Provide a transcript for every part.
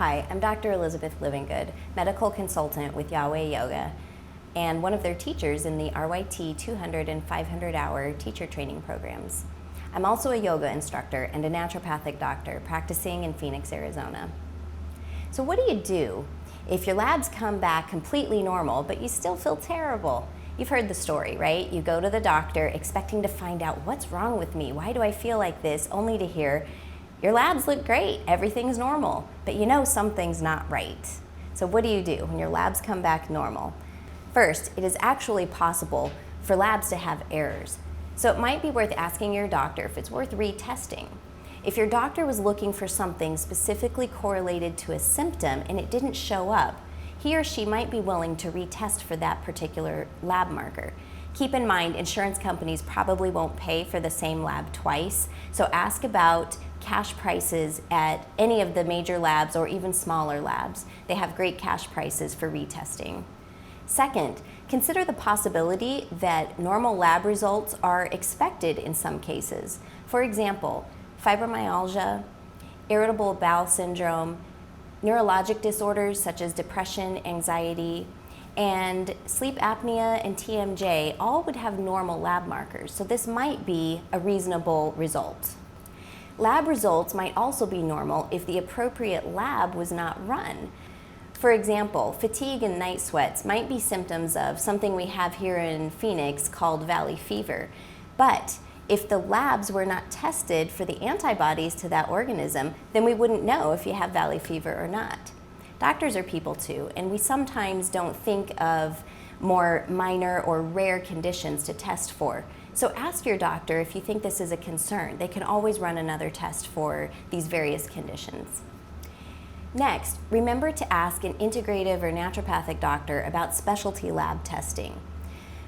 Hi, I'm Dr. Elizabeth Livengood, medical consultant with Yahweh Yoga, and one of their teachers in the RYT 200 and 500 hour teacher training programs. I'm also a yoga instructor and a naturopathic doctor practicing in Phoenix, Arizona. So what do you do if your labs come back completely normal, but you still feel terrible? You've heard the story, right? You go to the doctor expecting to find out what's wrong with me, why do I feel like this, only to hear, your labs look great, everything's normal, but you know something's not right. So what do you do when your labs come back normal? First, it is actually possible for labs to have errors. So it might be worth asking your doctor if it's worth retesting. If your doctor was looking for something specifically correlated to a symptom and it didn't show up, he or she might be willing to retest for that particular lab marker. Keep in mind, insurance companies probably won't pay for the same lab twice, so ask about cash prices at any of the major labs or even smaller labs. They have great cash prices for retesting. Second, consider the possibility that normal lab results are expected in some cases. For example, fibromyalgia, irritable bowel syndrome, neurologic disorders such as depression, anxiety, and sleep apnea and TMJ all would have normal lab markers, so this might be a reasonable result. Lab results might also be normal if the appropriate lab was not run. For example, fatigue and night sweats might be symptoms of something we have here in Phoenix called valley fever, but if the labs were not tested for the antibodies to that organism, then we wouldn't know if you have valley fever or not. Doctors are people too, and we sometimes don't think of more minor or rare conditions to test for. So ask your doctor if you think this is a concern. They can always run another test for these various conditions. Next, remember to ask an integrative or naturopathic doctor about specialty lab testing.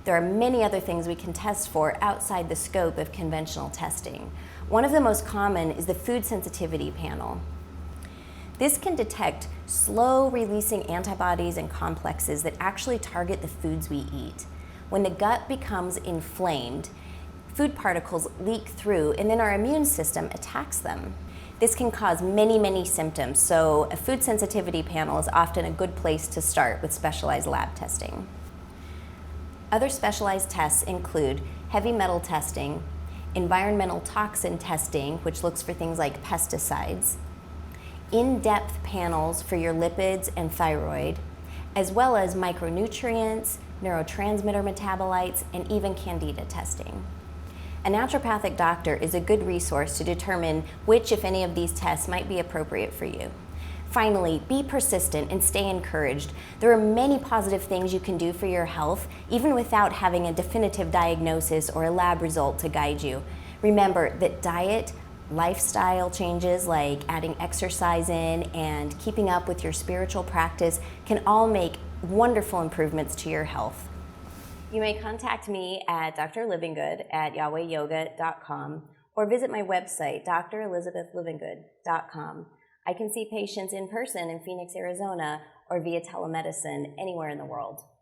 There are many other things we can test for outside the scope of conventional testing. One of the most common is the food sensitivity panel. This can detect slow-releasing antibodies and complexes that actually target the foods we eat. When the gut becomes inflamed, food particles leak through and then our immune system attacks them. This can cause many symptoms, so a food sensitivity panel is often a good place to start with specialized lab testing. Other specialized tests include heavy metal testing, environmental toxin testing, which looks for things like pesticides, in-depth panels for your lipids and thyroid, as well as micronutrients, neurotransmitter metabolites, and even candida testing. A naturopathic doctor is a good resource to determine which, if any, of these tests might be appropriate for you. Finally, be persistent and stay encouraged. There are many positive things you can do for your health, even without having a definitive diagnosis or a lab result to guide you. Remember that diet, lifestyle changes like adding exercise in and keeping up with your spiritual practice can all make wonderful improvements to your health. You may contact me at drlivengood@yahwehyoga.com or visit my website, drelizabethlivengood.com. I can see patients in person in Phoenix, Arizona, or via telemedicine anywhere in the world.